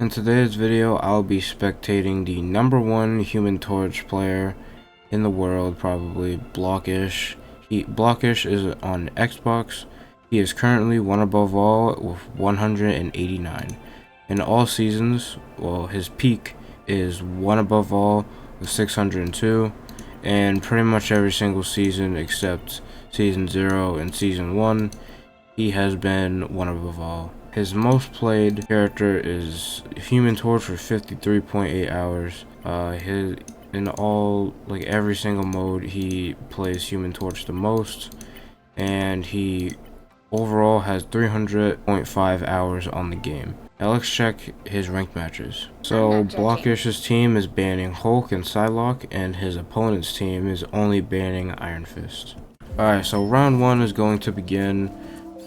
In today's video, I'll be spectating the #1 Human Torch player in the world, probably Block1sh. Block1sh is on Xbox. He is currently one above all with 189. In all seasons, well, his peak is one above all with 602, and pretty much every single season except Season 0 and Season 1, he has been one above all. His most played character is Human Torch for 53.8 hours. In all, like every single mode, he plays Human Torch the most, and he overall has 300.5 hours on the game. Now let's check his ranked matches. So Block1sh's team is banning Hulk and Psylocke, and his opponent's team is only banning Iron Fist. Alright, so round 1 is going to begin.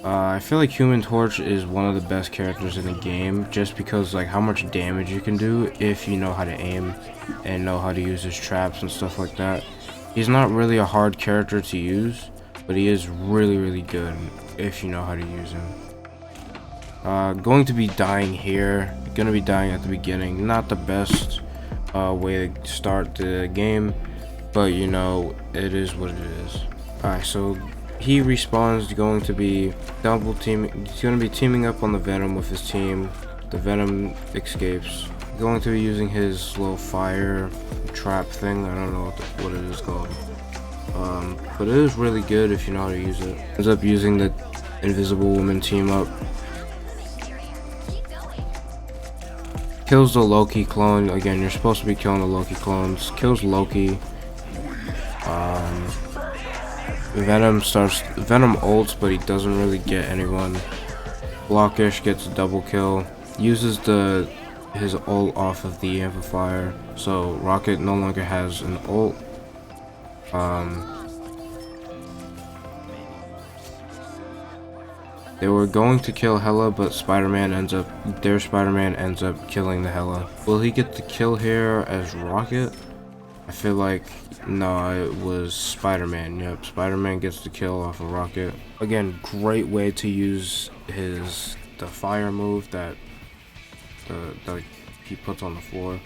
I feel like Human Torch is one of the best characters in the game, just because like how much damage you can do if you know how to aim and know how to use his traps and stuff like that. He's not really a hard character to use, but he is really good if you know how to use him. Going to be dying here, gonna be dying at the beginning. Not the best way to start the game, but you know, it is what it is. Alright, so he respawns, going to be double teaming. He's going to be teaming up on the Venom with his team. The Venom escapes. Going to be using his little fire trap thing. I don't know what it is called. But it is really good if you know how to use it. Ends up using the Invisible Woman team up. Kills the Loki clone. Again, you're supposed to be killing the Loki clones. Kills Loki. Venom ults, but he doesn't really get anyone. Block1sh gets a double kill. Uses his ult off of the amplifier, so Rocket no longer has an ult. They were going to kill Hela, but their Spider-Man ends up killing the Hela. Will he get the kill here as Rocket? I feel like no, it was Spider-Man. Yep, Spider-Man gets the kill off of Rocket. Again, great way to use the fire move that he puts on the floor.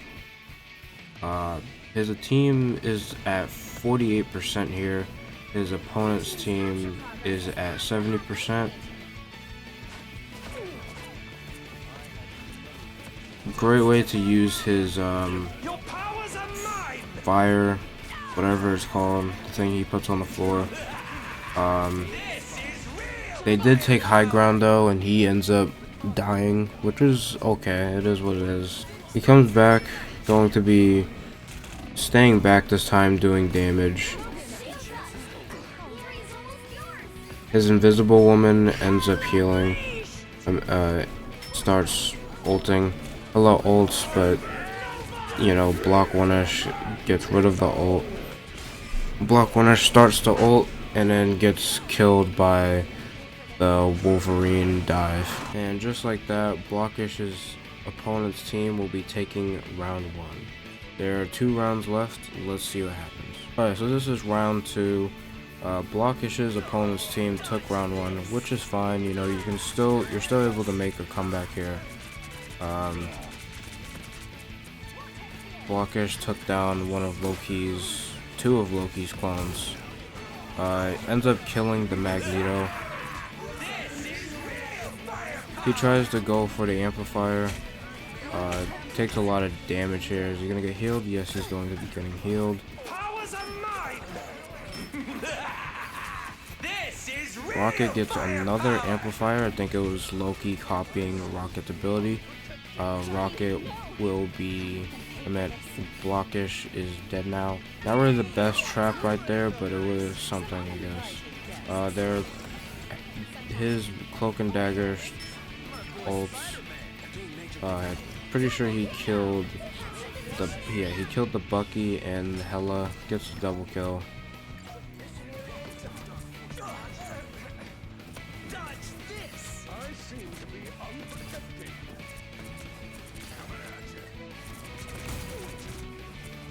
His team is at 48% here. His opponent's team is at 70%. Great way to use his fire, whatever it's called, the thing he puts on the floor. They did take high ground though, and he ends up dying, which is okay. It is what it is. He comes back, going to be staying back this time, doing damage. His Invisible Woman ends up healing. Starts ulting. Hello ults, but you know, Block1sh gets rid of the ult. Block1sh starts the ult and then gets killed by the Wolverine dive. And just like that, Block1sh's opponent's team will be taking round 1. There are 2 rounds left. Let's see what happens. Alright, so this is round 2. Block1sh's opponent's team took round 1, which is fine. You know, you're still able to make a comeback here. Block1sh took down two of Loki's clones. Ends up killing the Magneto. He tries to go for the amplifier. Takes a lot of damage here. Is he gonna get healed? Yes, he's going to be getting healed. Rocket gets another amplifier. I think it was Loki copying Rocket's ability. Rocket will be... Block1sh is dead now. Not really the best trap right there, but it was something, I guess. His Cloak and Dagger ults. Pretty sure he killed the Bucky, and Hela gets a double kill.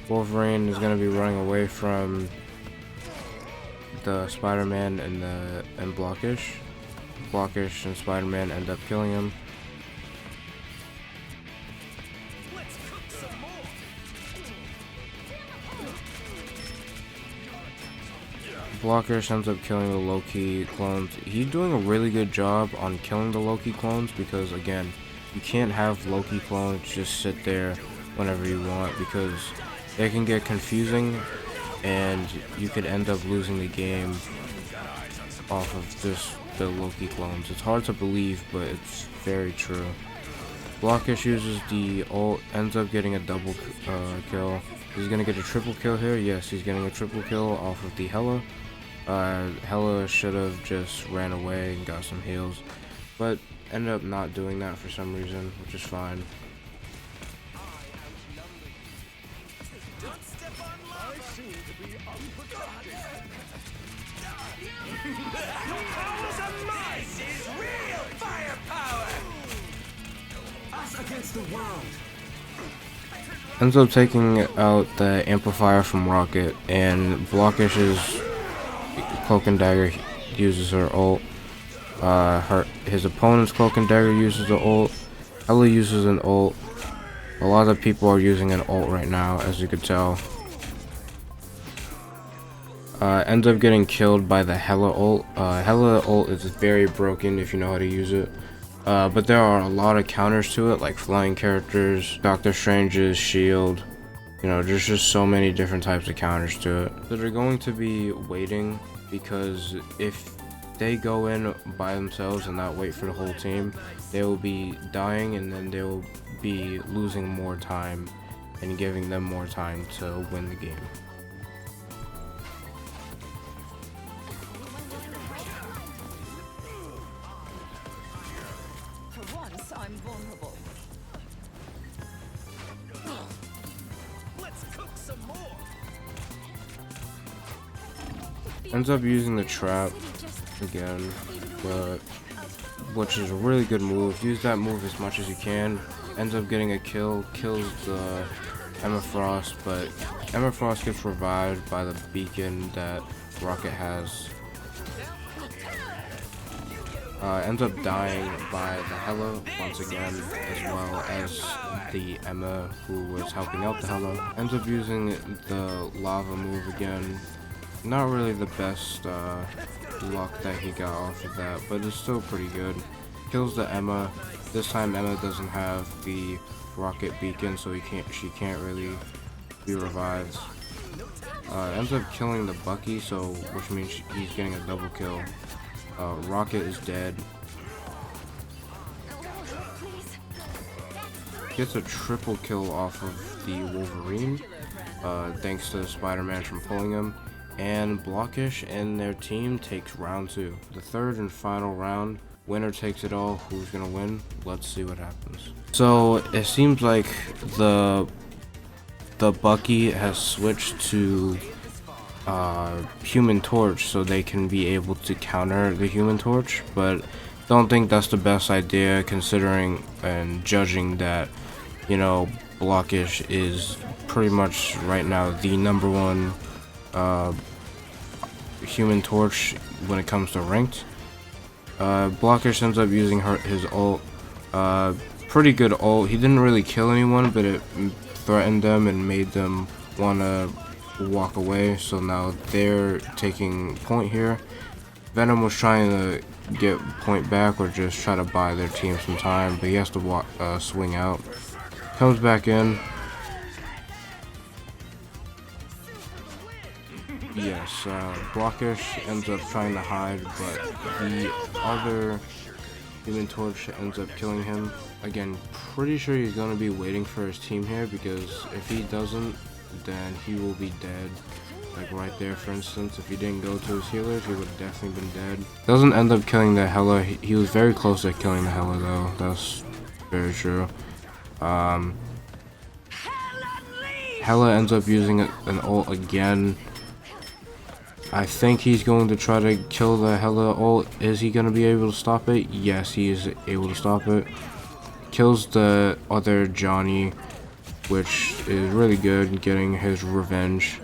Wolverine is going to be running away from the Spider-Man and Block1sh. Block1sh and Spider-Man end up killing him. Block1sh ends up killing the low-key clones. He's doing a really good job on killing the low-key clones because, again, you can't have low-key clones just sit there whenever you want because they can get confusing and you could end up losing the game off of just the low-key clones. It's hard to believe, but it's very true. Block1sh uses the ult, ends up getting a double kill. He's gonna get a triple kill here. Yes, he's getting a triple kill off of the Hela. Hela should have just ran away and got some heals, but ended up not doing that for some reason, which is fine. Against the world. Ends up taking out the amplifier from Rocket, and Block1sh's Cloak and Dagger uses her ult. His opponent's Cloak and Dagger uses the ult. Hela uses an ult. A lot of people are using an ult right now, as you could tell. Ends up getting killed by the Hela ult. Hela ult is very broken if you know how to use it. But there are a lot of counters to it, like flying characters, Doctor Strange's shield. You know, there's just so many different types of counters to it. So they're going to be waiting, because if they go in by themselves and not wait for the whole team, they will be dying, and then they will be losing more time and giving them more time to win the game. I'm vulnerable. Let's cook some more. Ends up using the trap again, but which is a really good move. Use that move as much as you can. Ends up getting a kill, kills the Emma Frost, but Emma Frost gets revived by the beacon that Rocket has. Ends up dying by the Hela once again, as well as the Emma who was helping out the Hela. Ends up using the lava move again. Not really the best luck that he got off of that, but it's still pretty good. Kills the Emma. This time Emma doesn't have the Rocket beacon, so she can't really be revived. Ends up killing the Bucky, so which means he's getting a double kill. Rocket is dead. Gets a triple kill off of the Wolverine, thanks to Spider-Man from pulling him. And Block1sh and their team takes round 2. The third and final round. Winner takes it all. Who's gonna win? Let's see what happens. So it seems like the Bucky has switched to Human Torch, so they can be able to counter the Human Torch, but don't think that's the best idea, considering and judging that, you know, Block1sh is pretty much right now the #1 Human Torch when it comes to ranked. Block1sh ends up using his ult. Pretty good ult. He didn't really kill anyone, but it threatened them and made them want to walk away, so now they're taking point here. Venom was trying to get point back or just try to buy their team some time, but he has to swing out. Comes back in. Yes, Block1sh ends up trying to hide, but the other Human Torch ends up killing him. Again, pretty sure he's going to be waiting for his team here, because if he doesn't, then he will be dead. Like right there, for instance, if he didn't go to his healers, he would have definitely been dead. Doesn't end up killing the Hela. He was very close to killing the Hela, though. That's very true. Hela ends up using an ult again. I think he's going to try to kill the Hela ult. Is he going to be able to stop it? Yes, he is able to stop it. Kills the other Johnny, which is really good, getting his revenge.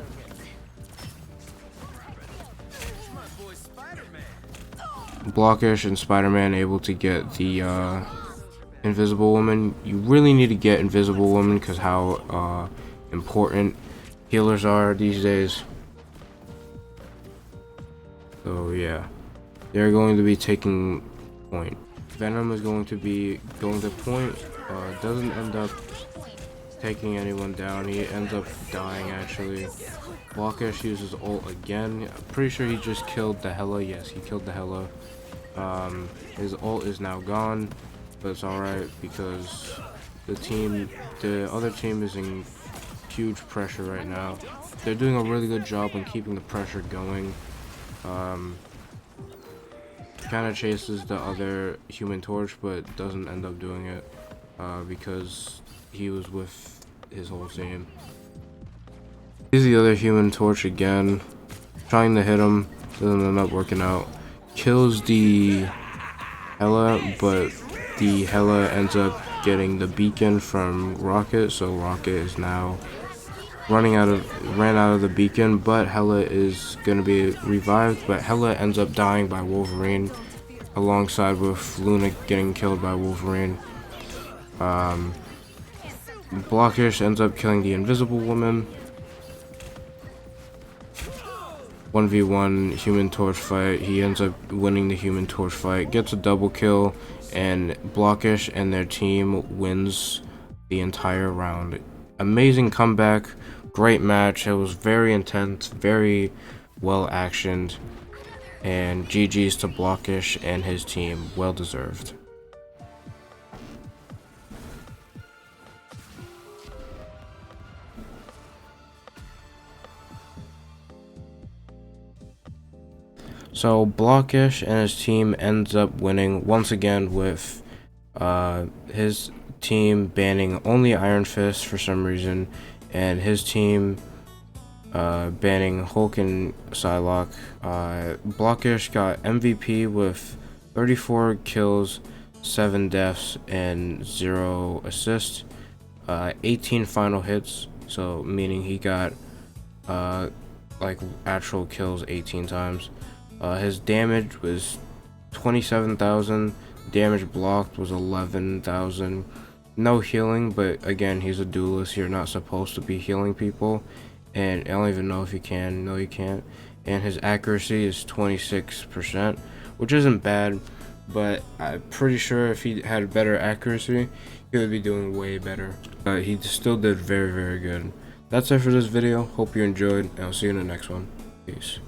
Block1sh and Spider-Man able to get the Invisible Woman. You really need to get Invisible Woman because how important healers are these days. So yeah, they're going to be taking point. Venom is going to be going to point. Doesn't end up taking anyone down. He ends up dying actually. Block1sh uses ult again. I'm pretty sure he just killed the Hela. Yes, he killed the Hela. His ult is now gone, but it's alright because the other team is in huge pressure right now. They're doing a really good job in keeping the pressure going. Kind of chases the other Human Torch, but doesn't end up doing it because he was with his whole team. Here's the other Human Torch again, trying to hit him, doesn't end up working out. Kills the Hela, but the Hela ends up getting the beacon from Rocket, so Rocket is now ran out of the beacon, but Hela is gonna be revived, but Hela ends up dying by Wolverine alongside with Luna getting killed by Wolverine. Block1sh ends up killing the Invisible Woman. 1v1 Human Torch fight. He ends up winning the Human Torch fight, gets a double kill, and Block1sh and their team wins the entire round. Amazing comeback, great match. It was very intense, very well actioned, and GG's to Block1sh and his team. Well deserved. So Block1sh and his team ends up winning once again with his team banning only Iron Fist for some reason, and his team banning Hulk and Psylocke. Block1sh got MVP with 34 kills, 7 deaths, and 0 assists. 18 final hits, so meaning he got like actual kills 18 times. His damage was 27,000. Damage blocked was 11,000. No healing, but again, he's a duelist. You're not supposed to be healing people, and I don't even know if you can. No, you can't. And his accuracy is 26%, which isn't bad, but I'm pretty sure if he had better accuracy, he would be doing way better. But he still did very, very good. That's it for this video. Hope you enjoyed, and I'll see you in the next one. Peace.